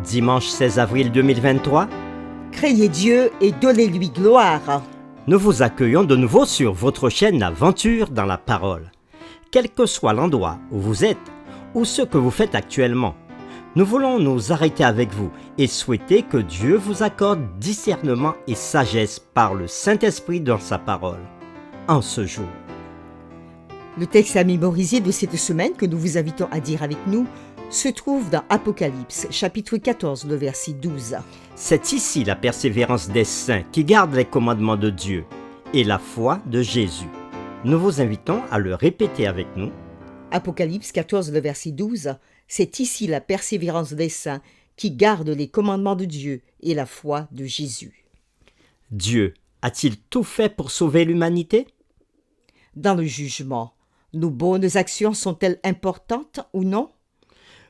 Dimanche 16 avril 2023, Craignez Dieu et donnez-lui gloire. nous vous accueillons de nouveau sur votre chaîne Aventure dans la parole. Quel que soit l'endroit où vous êtes ou ce que vous faites actuellement, nous voulons nous arrêter avec vous et souhaiter que Dieu vous accorde discernement et sagesse par le Saint-Esprit dans sa parole. En ce jour, Le texte à mémoriser de cette semaine que nous vous invitons à dire avec nous se trouve dans Apocalypse, chapitre 14, le verset 12. c'est ici la persévérance des saints qui gardent les commandements de Dieu et la foi de Jésus. Nous vous invitons à le répéter avec nous. Apocalypse 14, le verset 12, c'est ici la persévérance des saints qui gardent les commandements de Dieu et la foi de Jésus. Dieu a-t-il tout fait pour sauver l'humanité? Dans le jugement, nos bonnes actions sont-elles importantes ou non?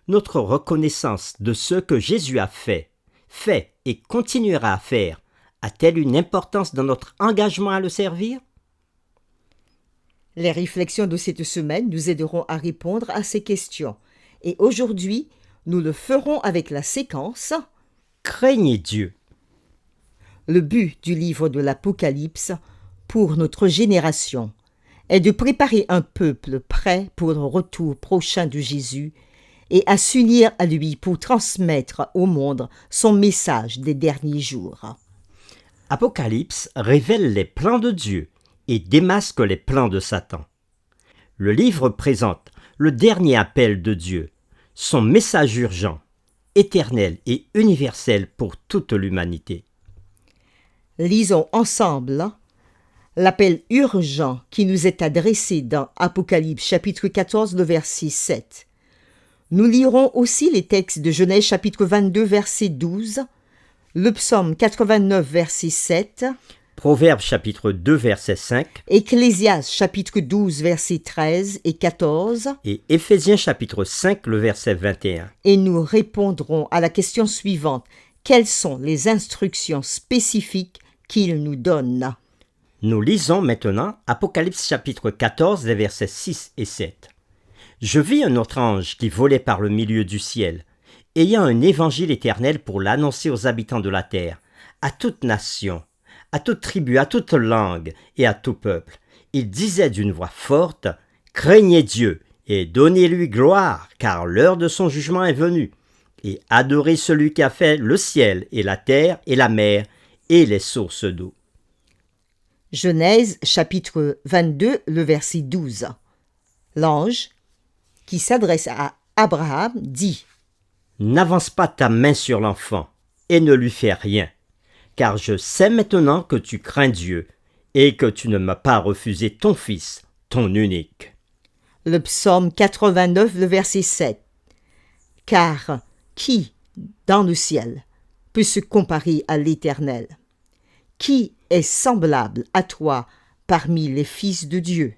Notre reconnaissance de ce que Jésus a fait et continuera à faire, a-t-elle une importance dans notre engagement à le servir? Les réflexions de cette semaine nous aideront à répondre à ces questions. Et aujourd'hui, nous le ferons avec la séquence. Craignez Dieu. Le but du livre de l'Apocalypse pour notre génération est de préparer un peuple prêt pour le retour prochain de Jésus et à s'unir à lui pour transmettre au monde son message des derniers jours. Apocalypse révèle les plans de Dieu et démasque les plans de Satan. Le livre présente le dernier appel de Dieu, son message urgent, éternel et universel pour toute l'humanité. Lisons ensemble l'appel urgent qui nous est adressé dans Apocalypse chapitre 14, le verset 7. Nous lirons aussi les textes de Genèse chapitre 22, verset 12, le psaume 89, verset 7, Proverbes chapitre 2 verset 5 Ecclésiaste chapitre 12, verset 13 et 14, et Éphésiens chapitre 5 le verset 21. et nous répondrons à la question suivante. Quelles sont les instructions spécifiques qu'il nous donne? Nous lisons maintenant Apocalypse chapitre 14 les versets 6 et 7. Je vis un autre ange qui volait par le milieu du ciel, ayant un évangile éternel pour l'annoncer aux habitants de la terre, à toute nation, à toute tribu, à toute langue et à tout peuple. Il disait d'une voix forte, « Craignez Dieu et donnez-lui gloire, car l'heure de son jugement est venue, et adorez celui qui a fait le ciel et la terre et la mer et les sources d'eau. » Genèse chapitre 22, le verset 12. L'ange, qui s'adresse à Abraham, dit « N'avance pas ta main sur l'enfant et ne lui fais rien, car je sais maintenant que tu crains Dieu et que tu ne m'as pas refusé ton fils, ton unique. » Le psaume 89, le verset 7. Car qui, dans le ciel, peut se comparer à l'Éternel? Qui est semblable à toi parmi les fils de Dieu?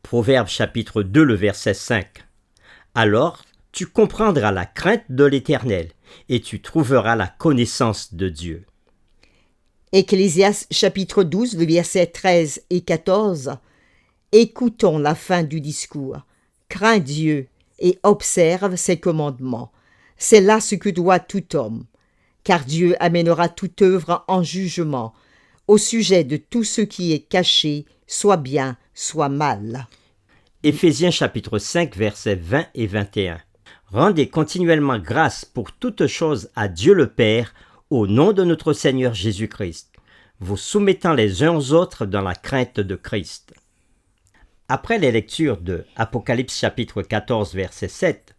Proverbe chapitre 2, le verset 5. Alors tu comprendras la crainte de l'Éternel et tu trouveras la connaissance de Dieu. Ecclésiaste chapitre 12, le verset 13 et 14. Écoutons la fin du discours. Crains Dieu et observe ses commandements. C'est là ce que doit tout homme. Car Dieu amènera toute œuvre en jugement au sujet de tout ce qui est caché, soit bien, soit mal. Éphésiens chapitre 5, versets 20 et 21. Rendez continuellement grâce pour toutes choses à Dieu le Père, au nom de notre Seigneur Jésus-Christ, vous soumettant les uns aux autres dans la crainte de Christ. Après les lectures de Apocalypse chapitre 14, verset 7,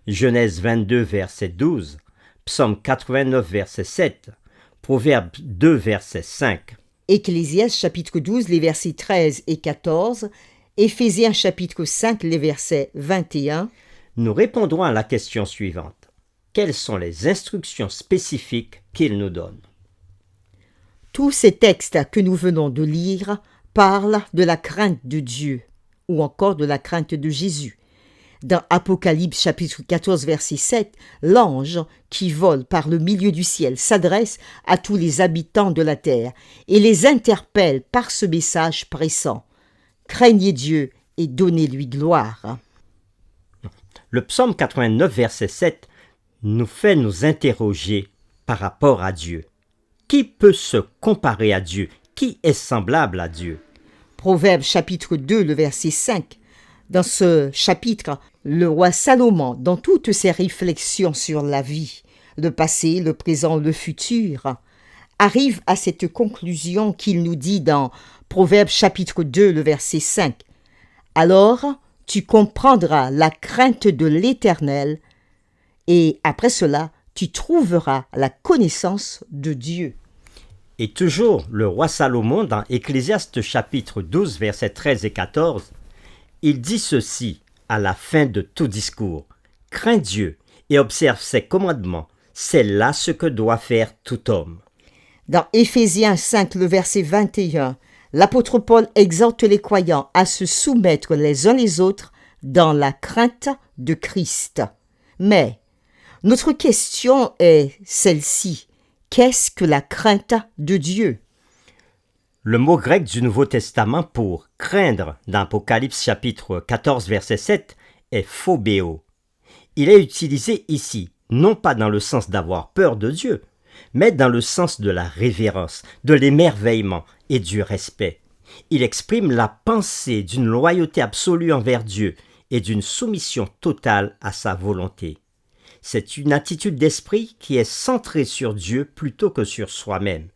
Genèse 22, verset 12, Psaume 89, verset 7, Proverbe 2, verset 5, Ecclésiaste chapitre 12, les versets 13 et 14, Éphésiens chapitre 5, les versets 21, nous répondrons à la question suivante. Quelles sont les instructions spécifiques qu'il nous donne? Tous ces textes que nous venons de lire parlent de la crainte de Dieu ou encore de la crainte de Jésus. Dans Apocalypse chapitre 14 verset 7, l'ange qui vole par le milieu du ciel s'adresse à tous les habitants de la terre et les interpelle par ce message pressant. Craignez Dieu et donnez-lui gloire. Le psaume 89 verset 7 nous fait nous interroger par rapport à Dieu. Qui peut se comparer à Dieu? Qui est semblable à Dieu? Proverbe chapitre 2, le verset 5. Dans ce chapitre, le roi Salomon, dans toutes ses réflexions sur la vie, le passé, le présent, le futur, arrive à cette conclusion qu'il nous dit dans Proverbe chapitre 2, le verset 5. Alors, tu comprendras la crainte de l'Éternel, et après cela, tu trouveras la connaissance de Dieu. Et toujours le roi Salomon, dans Ecclésiaste chapitre 12, versets 13 et 14, il dit ceci à la fin de tout discours. « Crains Dieu et observe ses commandements, c'est là ce que doit faire tout homme. » Dans Éphésiens 5, le verset 21, l'apôtre Paul exhorte les croyants à se soumettre les uns les autres dans la crainte de Christ. Mais notre question est celle-ci. Qu'est-ce que la crainte de Dieu? Le mot grec du Nouveau Testament pour « craindre » dans Apocalypse chapitre 14, verset 7 est « phobéo ». Il est utilisé ici, non pas dans le sens d'avoir peur de Dieu, mais dans le sens de la révérence, de l'émerveillement et du respect. Il exprime la pensée d'une loyauté absolue envers Dieu et d'une soumission totale à sa volonté. C'est une attitude d'esprit qui est centrée sur Dieu plutôt que sur soi-même.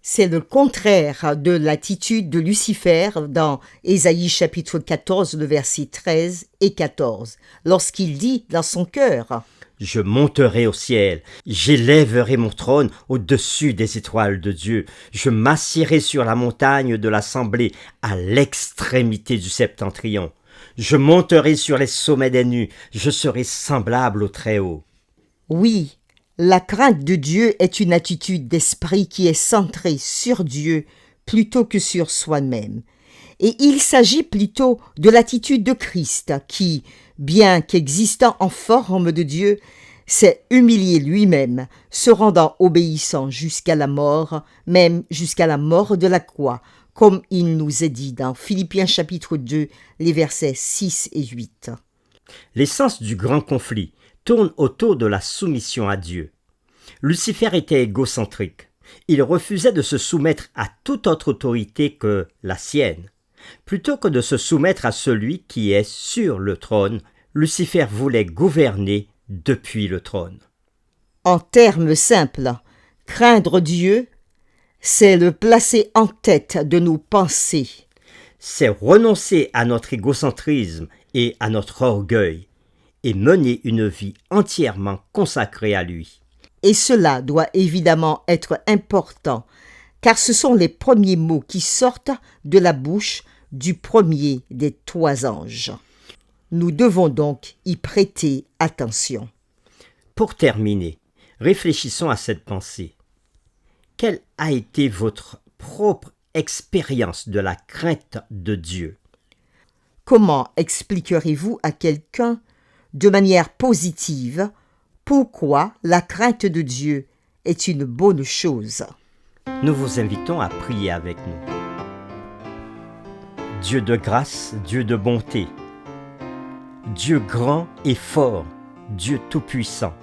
C'est le contraire de l'attitude de Lucifer dans Ésaïe chapitre 14, le verset 13 et 14, lorsqu'il dit dans son cœur « Je monterai au ciel, j'élèverai mon trône au-dessus des étoiles de Dieu, je m'assiérai sur la montagne de l'assemblée à l'extrémité du septentrion. Je monterai sur les sommets des nues, je serai semblable au Très-Haut. » Oui, la crainte de Dieu est une attitude d'esprit qui est centrée sur Dieu plutôt que sur soi-même. Et il s'agit plutôt de l'attitude de Christ qui, bien qu'existant en forme de Dieu, s'est humilié lui-même, se rendant obéissant jusqu'à la mort, même jusqu'à la mort de la croix, comme il nous est dit dans Philippiens chapitre 2, les versets 6 et 8. L'essence du grand conflit tourne autour de la soumission à Dieu. Lucifer était égocentrique. Il refusait de se soumettre à toute autre autorité que la sienne. Plutôt que de se soumettre à celui qui est sur le trône, Lucifer voulait gouverner depuis le trône. En termes simples, craindre Dieu, c'est le placer en tête de nos pensées. C'est renoncer à notre égocentrisme et à notre orgueil et mener une vie entièrement consacrée à lui. Et cela doit évidemment être important, car ce sont les premiers mots qui sortent de la bouche du premier des trois anges. Nous devons donc y prêter attention. Pour terminer, réfléchissons à cette pensée. Quelle a été votre propre expérience de la crainte de Dieu? Comment expliquerez-vous à quelqu'un de manière positive pourquoi la crainte de Dieu est une bonne chose? Nous vous invitons à prier avec nous. Dieu de grâce, Dieu de bonté, Dieu grand et fort, Dieu tout-puissant,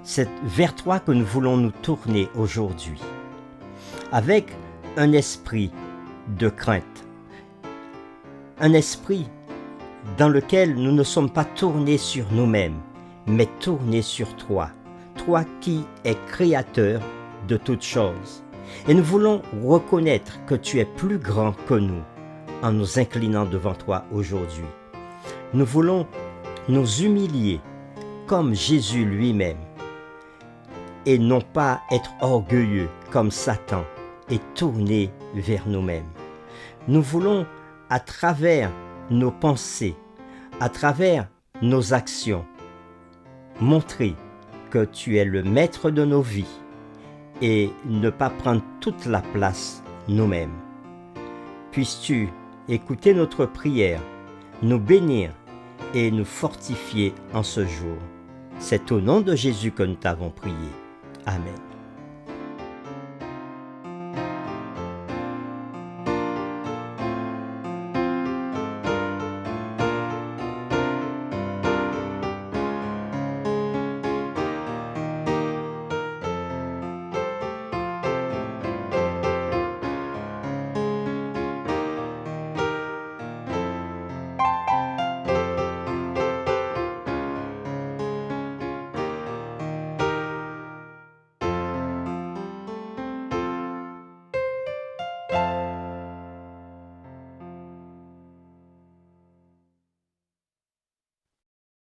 c'est vers toi que nous voulons nous tourner aujourd'hui, avec un esprit de crainte, un esprit dans lequel nous ne sommes pas tournés sur nous-mêmes, mais tournés sur toi, toi qui es créateur de toutes choses. Et nous voulons reconnaître que tu es plus grand que nous en nous inclinant devant toi aujourd'hui. Nous voulons nous humilier comme Jésus lui-même et non pas être orgueilleux comme Satan et tourner vers nous-mêmes. Nous voulons, à travers nos pensées, à travers nos actions, montrer que tu es le maître de nos vies et ne pas prendre toute la place nous-mêmes. Puisses-tu écouter notre prière, nous bénir et nous fortifier en ce jour. C'est au nom de Jésus que nous t'avons prié. Amen.